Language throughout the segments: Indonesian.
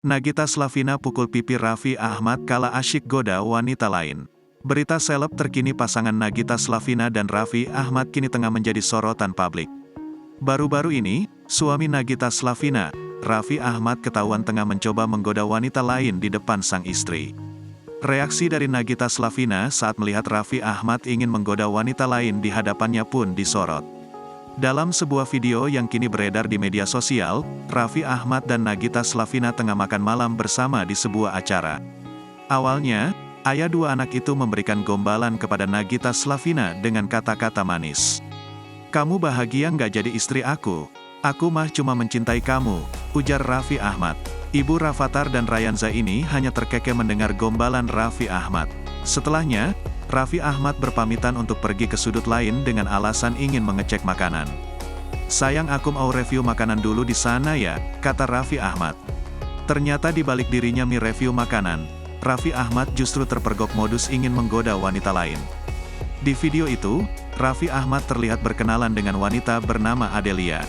Nagita Slavina pukul pipi Raffi Ahmad kala asyik goda wanita lain. Berita seleb terkini pasangan Nagita Slavina dan Raffi Ahmad kini tengah menjadi sorotan publik. Baru-baru ini, suami Nagita Slavina, Raffi Ahmad ketahuan tengah mencoba menggoda wanita lain di depan sang istri. Reaksi dari Nagita Slavina saat melihat Raffi Ahmad ingin menggoda wanita lain di hadapannya pun disorot. Dalam sebuah video yang kini beredar di media sosial, Raffi Ahmad dan Nagita Slavina tengah makan malam bersama di sebuah acara. Awalnya, ayah dua anak itu memberikan gombalan kepada Nagita Slavina dengan kata-kata manis. "Kamu bahagia nggak jadi istri aku? Aku mah cuma mencintai kamu," ujar Raffi Ahmad. Ibu Rafattar dan Ryanza ini hanya terkekeh mendengar gombalan Raffi Ahmad. Setelahnya, Raffi Ahmad berpamitan untuk pergi ke sudut lain dengan alasan ingin mengecek makanan. "Sayang, aku mau review makanan dulu di sana ya," kata Raffi Ahmad. Ternyata di balik dirinya review makanan, Raffi Ahmad justru terpergok modus ingin menggoda wanita lain. Di video itu, Raffi Ahmad terlihat berkenalan dengan wanita bernama Adelia.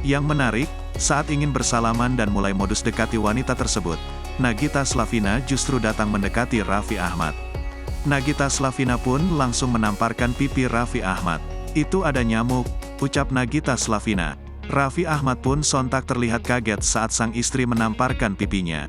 Yang menarik, saat ingin bersalaman dan mulai modus dekati wanita tersebut, Nagita Slavina justru datang mendekati Raffi Ahmad. Nagita Slavina pun langsung menamparkan pipi Raffi Ahmad. "Itu ada nyamuk," ucap Nagita Slavina. Raffi Ahmad pun sontak terlihat kaget saat sang istri menamparkan pipinya.